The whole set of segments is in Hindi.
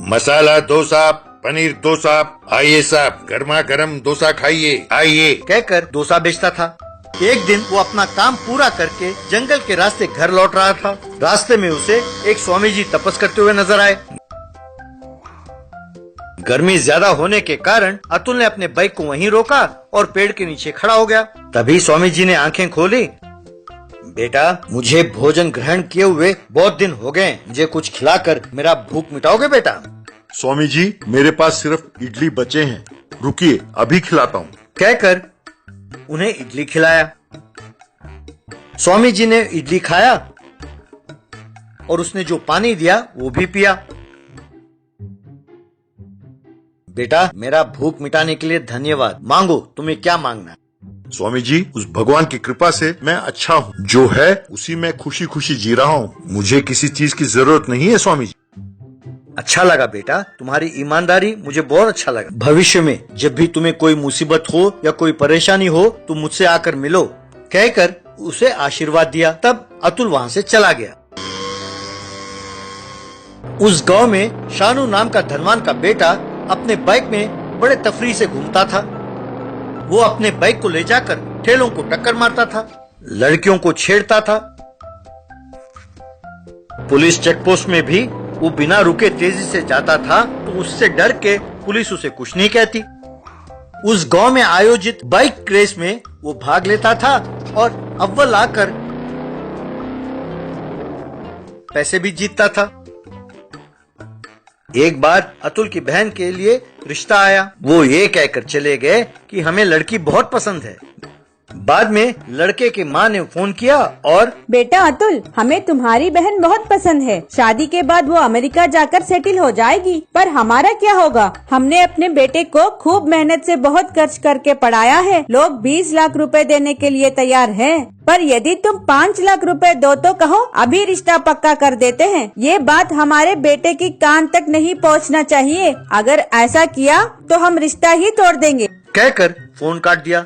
मसाला डोसा, पनीर डोसा, आइए साहब गर्मा गर्म डोसा खाइए, आइए कहकर डोसा बेचता था। एक दिन वो अपना काम पूरा करके जंगल के रास्ते घर लौट रहा था। रास्ते में उसे एक स्वामी जी तपस करते हुए नजर आए। गर्मी ज्यादा होने के कारण अतुल ने अपने बाइक को वहीं रोका और पेड़ के नीचे खड़ा हो गया। तभी स्वामी जी ने आंखें खोली। बेटा, मुझे भोजन ग्रहण किए हुए बहुत दिन हो गए, मुझे कुछ खिलाकर मेरा भूख मिटाओगे बेटा? स्वामी जी, मेरे पास सिर्फ इडली बचे हैं, रुकिए अभी खिलाता हूँ। कहकर उन्हें इडली खिलाया। स्वामी जी ने इडली खाया और उसने जो पानी दिया वो भी पिया। बेटा, मेरा भूख मिटाने के लिए धन्यवाद, मांगो तुम्हें क्या मांगना है? स्वामी जी, उस भगवान की कृपा से मैं अच्छा हूँ, जो है उसी में खुशी खुशी जी रहा हूँ, मुझे किसी चीज की जरूरत नहीं है स्वामी जी। अच्छा लगा बेटा, तुम्हारी ईमानदारी मुझे बहुत अच्छा लगा। भविष्य में जब भी तुम्हें कोई मुसीबत हो या कोई परेशानी हो तो मुझसे आकर मिलो, कहकर उसे आशीर्वाद दिया। तब अतुल वहाँ से चला गया। उस गांव में शानू नाम का धनवान का बेटा अपने बाइक में बड़े तफरीह से घूमता था। वो अपने बाइक को ले जाकर ठेलों को टक्कर मारता था, लड़कियों को छेड़ता था। पुलिस चेकपोस्ट में भी वो बिना रुके तेजी से जाता था तो उससे डर के पुलिस उसे कुछ नहीं कहती। उस गांव में आयोजित बाइक रेस में वो भाग लेता था और अव्वल आकर पैसे भी जीतता था। एक बार अतुल की बहन के लिए रिश्ता आया। वो ये कहकर चले गए कि हमें लड़की बहुत पसंद है। बाद में लड़के की माँ ने फोन किया और बेटा अतुल, हमें तुम्हारी बहन बहुत पसंद है। शादी के बाद वो अमेरिका जाकर सेटिल हो जाएगी, पर हमारा क्या होगा? हमने अपने बेटे को खूब मेहनत से बहुत खर्च करके पढ़ाया है। लोग 20 लाख रुपए देने के लिए तैयार हैं, पर यदि तुम 5 लाख रुपए दो तो कहो, अभी रिश्ता पक्का कर देते हैं। ये बात हमारे बेटे की कान तक नहीं पहुंचना चाहिए। अगर ऐसा किया तो हम रिश्ता ही तोड़ देंगे, कहकर फोन काट दिया।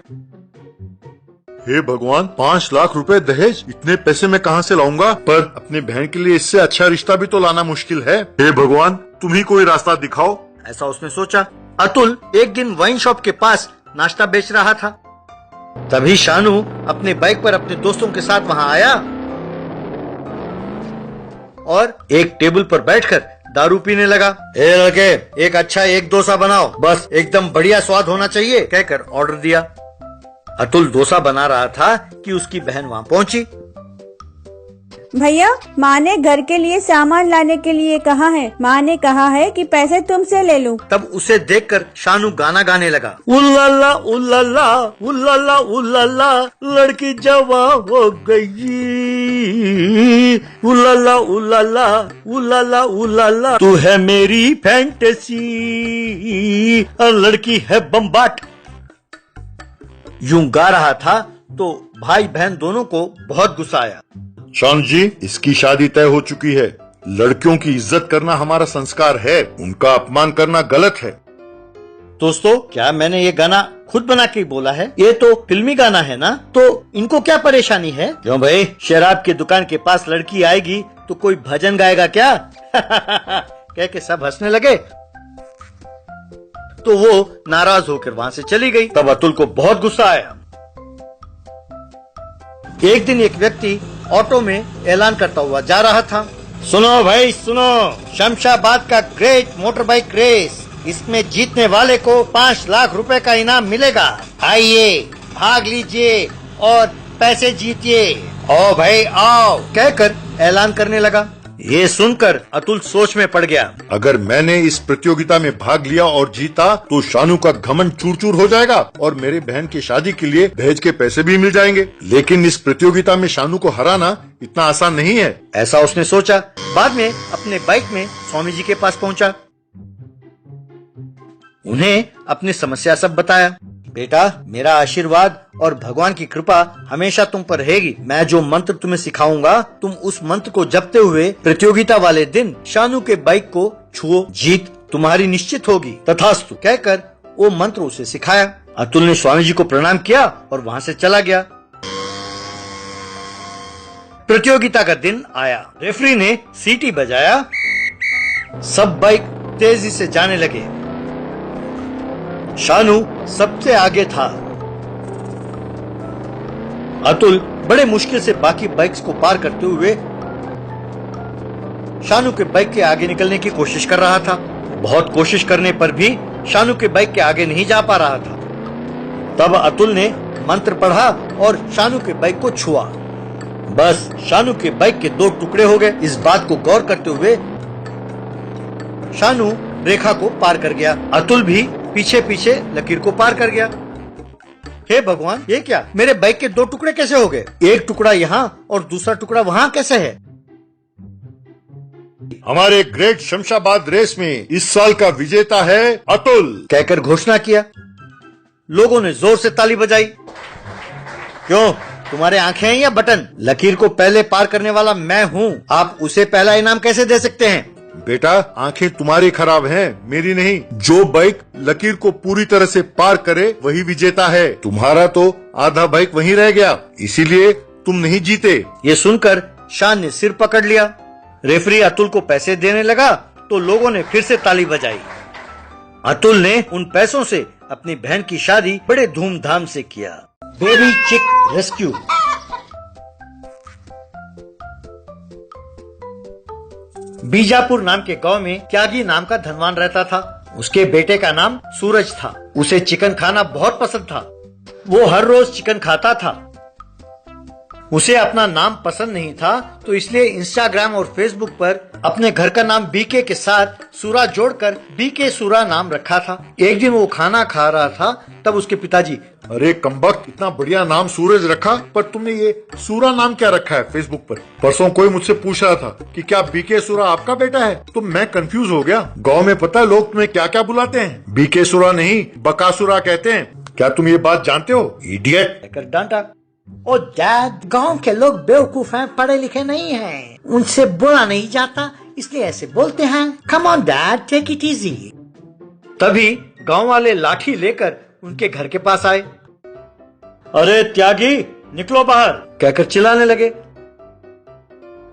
हे भगवान, 5 लाख रुपए दहेज, इतने पैसे मैं कहाँ से लाऊंगा? पर अपनी बहन के लिए इससे अच्छा रिश्ता भी तो लाना मुश्किल है। हे भगवान, तुम ही कोई रास्ता दिखाओ। ऐसा उसने सोचा। अतुल एक दिन वाइन शॉप के पास नाश्ता बेच रहा था। तभी शानू अपने बाइक पर अपने दोस्तों के साथ वहाँ आया और एक टेबल पर बैठकर दारू पीने लगा। ए लड़के, एक अच्छा एक डोसा बनाओ, बस एकदम बढ़िया स्वाद होना चाहिए, कहकर ऑर्डर दिया। अतुल डोसा बना रहा था कि उसकी बहन वहाँ पहुँची। भैया, माँ ने घर के लिए सामान लाने के लिए कहा है। माँ ने कहा है कि पैसे तुमसे ले लूं। तब उसे देखकर शानू गाना गाने लगा। उल्लाला उल्लाला उल्लाला उल्लाला, लड़की जवान हो गई। उल्लाला उल्लाला उल्लाला उल्लाला, तू है मेरी फैंटेसी, लड़की है बम्बाट। यूं गा रहा था तो भाई बहन दोनों को बहुत गुस्सा आया। शान जी, इसकी शादी तय हो चुकी है। लड़कियों की इज्जत करना हमारा संस्कार है, उनका अपमान करना गलत है। दोस्तों, क्या मैंने ये गाना खुद बना के बोला है? ये तो फिल्मी गाना है ना, तो इनको क्या परेशानी है? क्यों भाई, शराब की दुकान के पास लड़की आएगी तो कोई भजन गाएगा क्या? कह के सब हंसने लगे। तो वो नाराज होकर वहाँ से चली गई। तब अतुल को बहुत गुस्सा आया। एक दिन एक व्यक्ति ऑटो में ऐलान करता हुआ जा रहा था। सुनो भाई सुनो, शमशाबाद का ग्रेट मोटर बाइक रेस, इसमें जीतने वाले को 5 लाख रुपए का इनाम मिलेगा। आइए, भाग लीजिए और पैसे जीतिए। आओ भाई आओ, कहकर ऐलान करने लगा। ये सुनकर अतुल सोच में पड़ गया। अगर मैंने इस प्रतियोगिता में भाग लिया और जीता तो शानू का घमंड चूर चूर हो जाएगा और मेरे बहन की शादी के लिए दहेज के पैसे भी मिल जाएंगे। लेकिन इस प्रतियोगिता में शानू को हराना इतना आसान नहीं है, ऐसा उसने सोचा। बाद में अपने बाइक में स्वामी जी के पास पहुंचा। उन्हें अपनी समस्या सब बताया। बेटा, मेरा आशीर्वाद और भगवान की कृपा हमेशा तुम पर रहेगी। मैं जो मंत्र तुम्हें सिखाऊंगा, तुम उस मंत्र को जपते हुए प्रतियोगिता वाले दिन शानू के बाइक को छुओ, जीत तुम्हारी निश्चित होगी। तथास्तु, कहकर वो मंत्र उसे सिखाया। अतुल ने स्वामी जी को प्रणाम किया और वहाँ से चला गया। प्रतियोगिता का दिन आया। रेफरी ने सीटी बजाया सब बाइक तेजी से जाने लगे। शानू सबसे आगे था। अतुल बड़े मुश्किल से बाकी बाइक्स को पार करते हुए शानू के बाइक के आगे निकलने की कोशिश कर रहा था। बहुत कोशिश करने पर भी शानू के बाइक के आगे नहीं जा पा रहा था। तब अतुल ने मंत्र पढ़ा और शानू के बाइक को छुआ। बस शानू के बाइक के 2 टुकड़े हो गए। इस बात को गौर करते हुए शानू रेखा को पार कर गया। अतुल भी पीछे पीछे लकीर को पार कर गया। हे भगवान, ये क्या, मेरे बाइक के 2 टुकड़े कैसे हो गए? एक टुकड़ा यहाँ और दूसरा टुकड़ा वहाँ कैसे है? हमारे ग्रेट शमशाबाद रेस में इस साल का विजेता है अतुल, कहकर घोषणा किया। लोगों ने जोर से ताली बजाई। क्यों, तुम्हारे आंखें हैं या बटन? लकीर को पहले पार करने वाला मैं हूँ, आप उसे पहला इनाम कैसे दे सकते हैं? बेटा, आंखें तुम्हारी खराब हैं, मेरी नहीं। जो बाइक लकीर को पूरी तरह से पार करे वही विजेता है। तुम्हारा तो आधा बाइक वहीं रह गया, इसीलिए तुम नहीं जीते। ये सुनकर शान ने सिर पकड़ लिया। रेफरी अतुल को पैसे देने लगा तो लोगों ने फिर से ताली बजाई। अतुल ने उन पैसों से अपनी बहन की शादी बड़े धूमधाम से किया। बेबी चिक रेस्क्यू। बीजापुर नाम के गांव में त्यागी नाम का धनवान रहता था। उसके बेटे का नाम सूरज था। उसे चिकन खाना बहुत पसंद था। वो हर रोज चिकन खाता था। उसे अपना नाम पसंद नहीं था तो इसलिए इंस्टाग्राम और फेसबुक पर अपने घर का नाम बीके के साथ सूरा जोड़कर बीके सूरा नाम रखा था। एक दिन वो खाना खा रहा था, तब उसके पिताजी, अरे कमबख्त, इतना बढ़िया नाम सूरज रखा, पर तुमने ये सूरा नाम क्या रखा है फेसबुक पर? परसों कोई मुझसे पूछ रहा था कि क्या बीके सूरा आपका बेटा है, तो मैं कंफ्यूज हो गया। गांव में पता है लोग तुम्हें क्या क्या बुलाते हैं? बीके सूरा नहीं, बकासुरा कहते हैं। क्या तुम ये बात जानते हो, इडियट? कहकर डांटा। ओ डैड, गांव के लोग बेवकूफ हैं, पढ़े लिखे नहीं हैं, उनसे बोला नहीं जाता, इसलिए ऐसे बोलते हैं। Come on dad, take it easy. तभी गांव वाले लाठी लेकर उनके घर के पास आए। अरे त्यागी, निकलो बाहर, कहकर चिल्लाने लगे।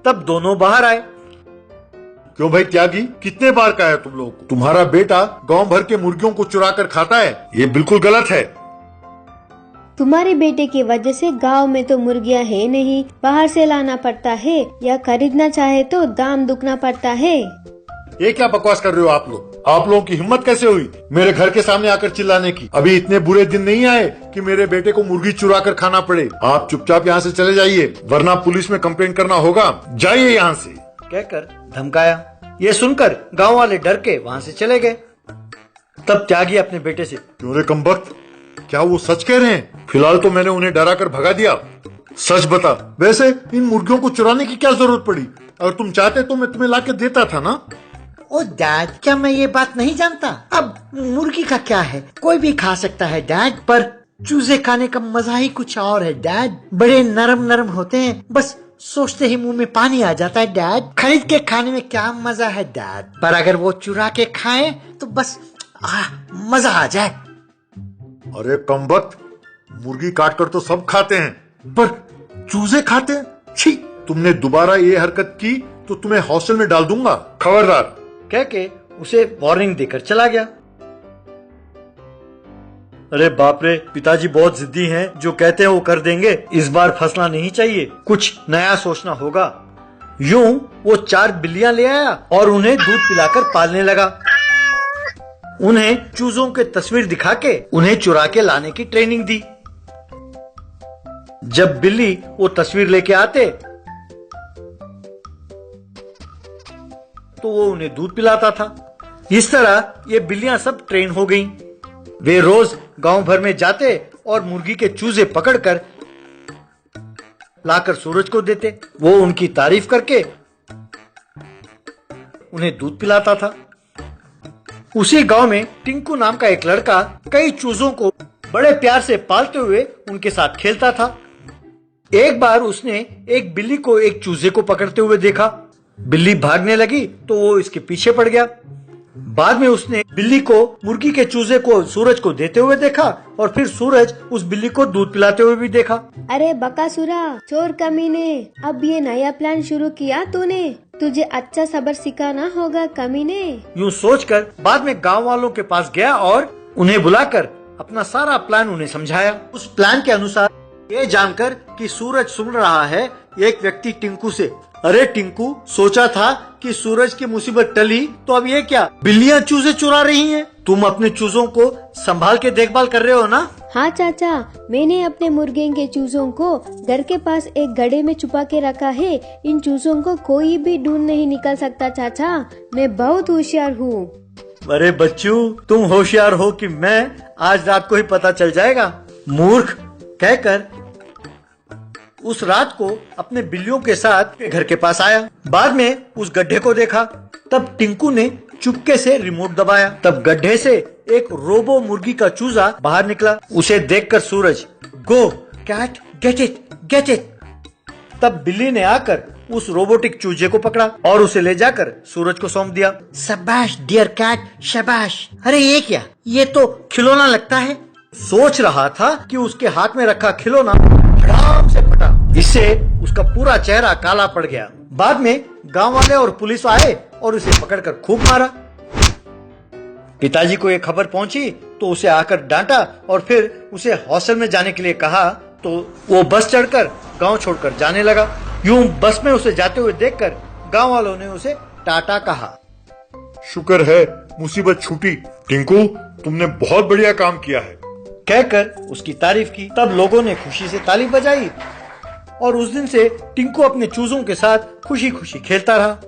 तब दोनों बाहर आए। क्यों भाई त्यागी, कितने बार कहा है तुम लोग? तुम्हारा बेटा गांव भर के मुर्गियों को चुरा कर खाता है, ये बिल्कुल गलत है। तुम्हारे बेटे की वजह से गांव में तो मुर्गियां है नहीं, बाहर से लाना पड़ता है, या खरीदना चाहे तो दाम दुगना पड़ता है। ये क्या बकवास कर रहे हो आप लोग? आप लोगों की हिम्मत कैसे हुई मेरे घर के सामने आकर चिल्लाने की? अभी इतने बुरे दिन नहीं आए कि मेरे बेटे को मुर्गी चुरा कर खाना पड़े। आप चुपचाप यहाँ से चले जाइए, वरना पुलिस में कंप्लेंट करना होगा। जाइए यहाँ से, कहकर धमकाया। ये सुनकर गांव वाले डर के वहाँ से चले गए। तब त्यागी अपने बेटे से, क्यों रे कमबख्त, क्या वो सच कह रहे हैं? फिलहाल तो मैंने उन्हें डरा कर भगा दिया। सच बता, वैसे इन मुर्गियों को चुराने की क्या जरूरत पड़ी? अगर तुम चाहते तो मैं तुम्हें लाके देता था ना। ओ डैड, क्या मैं ये बात नहीं जानता? अब मुर्गी का क्या है, कोई भी खा सकता है डैड, पर चूजे खाने का मजा ही कुछ और है डैड। बड़े नरम नरम होते हैं, बस सोचते ही मुंह में पानी आ जाता है डैड। खरीद के खाने में क्या मजा है डैड, पर अगर वो चुरा के खाएं तो बस मजा आ जाए। अरे कमबख्त, मुर्गी काट कर तो सब खाते हैं, पर चूजे खाते हैं? छी! तुमने दोबारा ये हरकत की तो तुम्हें हॉस्टल में डाल दूंगा, खबरदार। कह के उसे वार्निंग देकर चला गया। अरे बाप रे, पिताजी बहुत जिद्दी हैं, जो कहते हैं वो कर देंगे। इस बार फंसना नहीं चाहिए, कुछ नया सोचना होगा। यूं वो 4 बिल्लियां ले आया और उन्हें दूध पिलाकर पालने लगा। उन्हें चूजों के तस्वीर दिखा के उन्हें चुरा के लाने की ट्रेनिंग दी। जब बिल्ली वो तस्वीर लेके आते तो वो उन्हें दूध पिलाता था। इस तरह ये बिल्लियां सब ट्रेन हो गईं। वे रोज गांव भर में जाते और मुर्गी के चूजे पकड़कर लाकर सूरज को देते। वो उनकी तारीफ करके उन्हें दूध पिलाता था। उसी गांव में टिंकू नाम का एक लड़का कई चूजों को बड़े प्यार से पालते हुए उनके साथ खेलता था। एक बार उसने एक बिल्ली को एक चूजे को पकड़ते हुए देखा। बिल्ली भागने लगी तो वो इसके पीछे पड़ गया। बाद में उसने बिल्ली को मुर्गी के चूजे को सूरज को देते हुए देखा और फिर सूरज उस बिल्ली को दूध पिलाते हुए भी देखा। अरे बकासुरा, चोर कमीने, अब ये नया प्लान शुरू किया तूने। तुझे अच्छा सबक सिखाना होगा कमीने। यूँ सोचकर बाद में गांव वालों के पास गया और उन्हें बुलाकर अपना सारा प्लान उन्हें समझाया। उस प्लान के अनुसार ये जानकर कि सूरज सुन रहा है, एक व्यक्ति टिंकू से, अरे टिंकू, सोचा था कि सूरज की मुसीबत टली तो अब ये क्या, बिल्लियाँ चूजे चुरा रही हैं? तुम अपने चूजों को संभाल के देखभाल कर रहे हो ना? हाँ चाचा, मैंने अपने मुर्गे के चूजों को घर के पास एक गड्ढे में छुपा के रखा है। इन चूजों को कोई भी ढूंढ नहीं निकल सकता चाचा, मैं बहुत होशियार हूँ। अरे बच्चू, तुम होशियार हो कि मैं आज रात को ही पता चल जाएगा। मूर्ख, कहकर उस रात को अपने बिल्लियों के साथ घर के पास आया। बाद में उस गड्ढे को देखा, तब टिंकू ने चुपके से रिमोट दबाया। तब गड्ढे से एक रोबो मुर्गी का चूजा बाहर निकला। उसे देखकर Suraj, go cat, get it, get it. तब बिल्ली ने आकर उस रोबोटिक चूजे को पकड़ा और उसे ले जाकर सूरज को सौंप दिया। शाबाश डियर कैट, शाबाश। अरे ये क्या, ये तो खिलौना लगता है। सोच रहा था कि उसके हाथ में रखा खिलौना धड़ाम से फटा। इससे उसका पूरा चेहरा काला पड़ गया। बाद में गांव वाले और पुलिस आए और उसे पकड़कर खूब मारा। पिताजी को ये खबर पहुंची तो उसे आकर डांटा और फिर उसे हॉस्टल में जाने के लिए कहा तो वो बस चढ़कर गांव छोड़कर जाने लगा। यूं बस में उसे जाते हुए देखकर गांव वालों ने उसे टाटा कहा। शुक्र है मुसीबत छूटी। टिंकू, तुमने बहुत बढ़िया काम किया है, कहकर उसकी तारीफ की। तब लोगों ने खुशी से ताली बजाई और उस दिन से टिंकू अपने चूजों के साथ खुशी खुशी खेलता रहा।